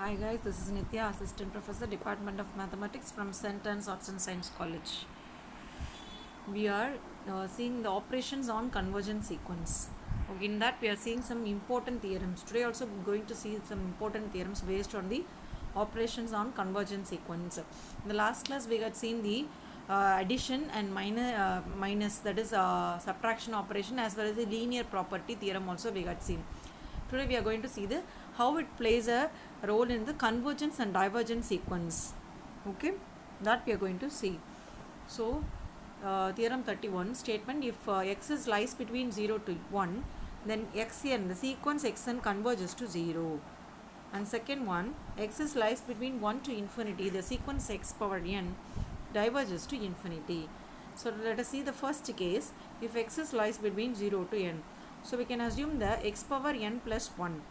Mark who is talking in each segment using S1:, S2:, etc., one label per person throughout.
S1: Hi guys, this is Nitya, Assistant Professor, Department of Mathematics from St. Anne's Arts and Science College. We are seeing the operations on convergence sequence. Okay, in that we are seeing some important theorems. Today also we are going to see some important theorems based on the operations on convergence sequence. In the last class we had seen the addition and minus, that is subtraction operation, as well as the linear property theorem also we had seen. Today we are going to see the how it plays a role in the convergence and divergence sequence. Okay, that we are going to see. So theorem 31 statement: if x is lies between 0 to 1, then xn, the sequence xn converges to 0. And second one, x is lies between 1 to infinity, the sequence x power n diverges to infinity. So let us see the first case. If x is lies between 0 to n, so we can assume the x power n plus 1.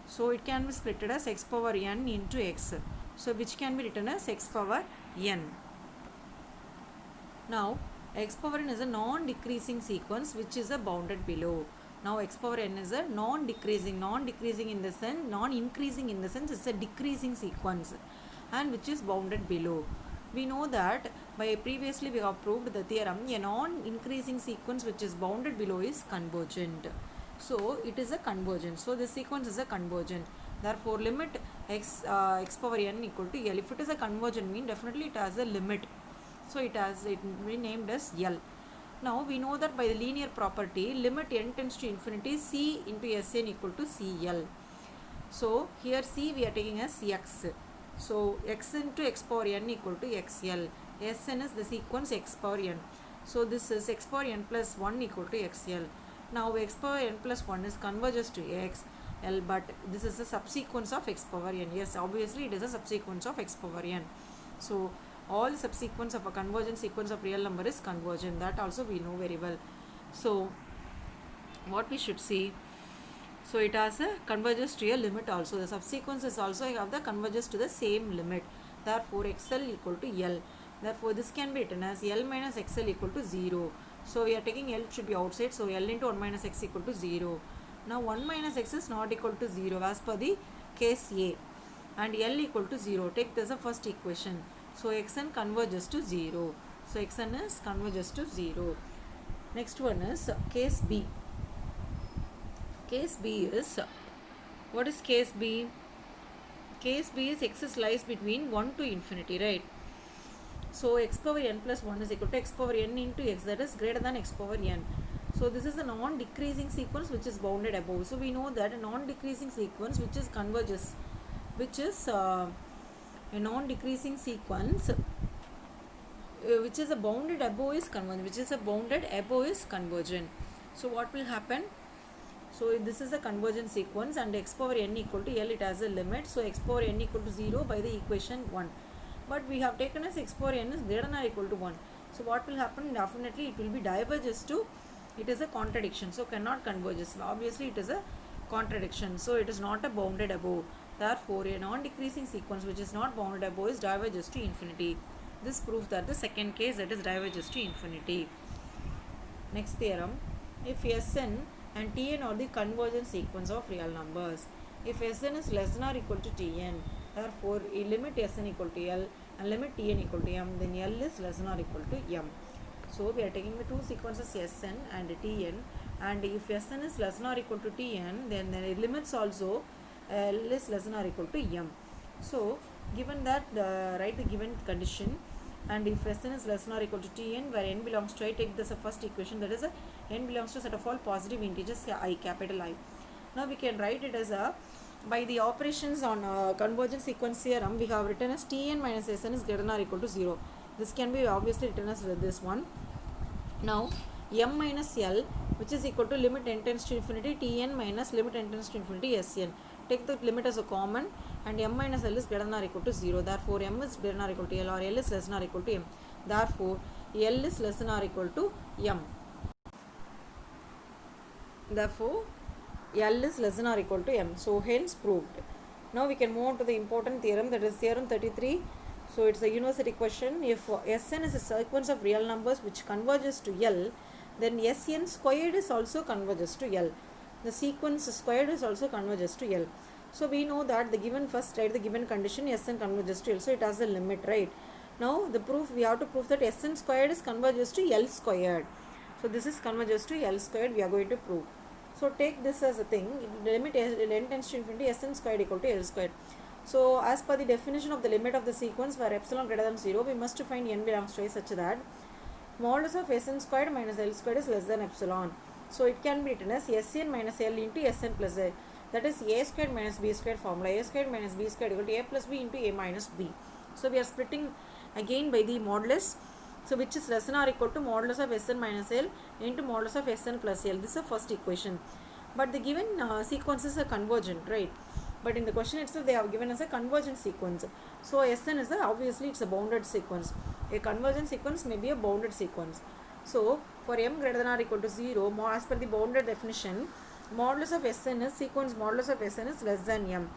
S1: So it can be split as x power n into x. So which can be written as x power n. Now x power n is a non-decreasing sequence which is a bounded below. Now x power n is a non-decreasing in the sense, non-increasing in the sense it's a decreasing sequence and which is bounded below. We know that by previously we have proved the theorem, a non-increasing sequence which is bounded below is convergent. So it is a convergent. So this sequence is a convergent. Therefore limit x power n equal to L. If it is a convergent mean definitely it has a limit. So it will be named as L. Now we know that by the linear property, limit n tends to infinity, C into Sn equal to Cl. So here C we are taking as x. So x into x power n equal to xl. Sn is the sequence x power n. So this is x power n plus 1 equal to xl. Now x power n plus 1 is converges to x l, but this is a subsequence of x power n. Yes, obviously it is a subsequence of x power n. So all subsequence of a convergent sequence of real number is convergent. That also we know very well. So what we should see, so it has a converges to a limit also. The subsequences also have the converges to the same limit. Therefore xl equal to L. Therefore this can be written as L minus xl equal to 0. So we are taking L should be outside. So L into 1 minus x equal to 0. Now 1 minus x is not equal to 0 as per the case A. And L equal to 0. Take this as a first equation. So xn converges to 0. So xn is converges to 0. Next one is case B. Case B is, what is case B? Case B is x is lies between 1 to infinity, right? So x power n plus 1 is equal to x power n into x, that is greater than x power n. So this is a non-decreasing sequence which is bounded above. So we know that a non-decreasing sequence which is converges, which is a non-decreasing sequence which is a bounded above is convergent, which is a bounded above is convergent. So what will happen? So this is a convergent sequence and x power n equal to L, it has a limit. So x power n equal to 0 by the equation 1. But we have taken as x power n is greater than or equal to 1. So what will happen? Definitely it will be diverges to, it is a contradiction. So cannot converges. Obviously it is a contradiction. So it is not a bounded above. Therefore a non-decreasing sequence which is not bounded above is diverges to infinity. This proves that the second case, that is diverges to infinity. Next theorem, if Sn and Tn are the convergent sequence of real numbers. If Sn is less than or equal to Tn, therefore limit Sn equal to L and limit Tn equal to M, then L is less than or equal to M. So we are taking the two sequences Sn and Tn, and if Sn is less than or equal to Tn, then the limits also L is less than or equal to M. So given that, write the given condition, and if Sn is less than or equal to Tn, where n belongs to I, take this first equation, that is n belongs to set of all positive integers I, capital I. Now we can write it as a, by the operations on convergent sequence theorem, we have written as Tn minus Sn is greater than or equal to 0. This can be obviously written as this one. Now M minus L, which is equal to limit n tends to infinity Tn minus limit n tends to infinity Sn. Take the limit as a common, and M minus L is greater than or equal to 0. Therefore M is greater than or equal to L, or L is less than or equal to M. Therefore L is less than or equal to M. Therefore L is less than or equal to M. So hence proved. Now we can move on to the important theorem, that is theorem 33. So it's a university question. If Sn is a sequence of real numbers which converges to L, then Sn squared is also converges to L. The sequence squared is also converges to L. So we know that the given first, right, the given condition Sn converges to L, so it has a limit, right? Now the proof, we have to prove that Sn squared is converges to L squared. So this is converges to L squared, we are going to prove. So take this as a thing, the limit n tends to infinity, Sn squared equal to L squared. So as per the definition of the limit of the sequence where epsilon greater than 0, we must find n belongs to A such that modulus of Sn squared minus L squared is less than epsilon. So it can be written as Sn minus L into Sn plus A. That is A squared minus B squared formula. A squared minus B squared equal to A plus B into A minus B. So we are splitting again by the modulus. So which is less than or equal to modulus of Sn minus L into modulus of Sn plus L. This is the first equation. But the given sequences are convergent, right? But in the question itself they have given us a convergent sequence. So Sn is obviously it's a bounded sequence. A convergent sequence may be a bounded sequence. So for m greater than or equal to 0, as per the bounded definition, modulus of Sn is sequence modulus of Sn is less than m.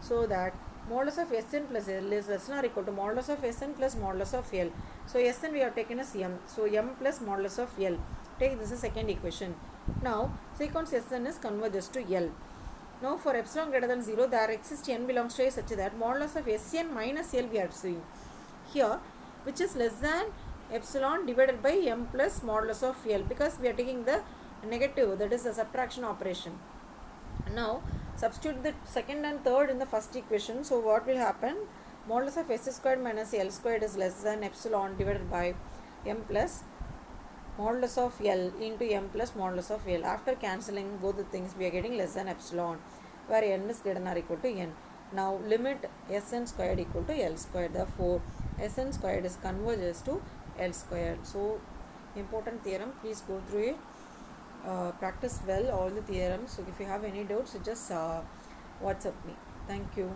S1: So that modulus of Sn plus L is less than or equal to modulus of Sn plus modulus of L. So Sn we have taken as m. So m plus modulus of L. Take this as second equation. Now sequence Sn is converges to L. Now for epsilon greater than 0, there exists n belongs to A such that modulus of Sn minus L we are seeing here, which is less than epsilon divided by m plus modulus of L, because we are taking the negative, that is the subtraction operation. Now substitute the second and third in the first equation. So what will happen? Modulus of S squared minus L squared is less than epsilon divided by m plus modulus of L into m plus modulus of L. After cancelling both the things, we are getting less than epsilon, where n is greater than or equal to n. Now limit Sn squared equal to L squared. Therefore Sn squared is converges to L squared. So important theorem, please go through it. Practice well all the theorems. So if you have any doubts, just WhatsApp me. Thank you.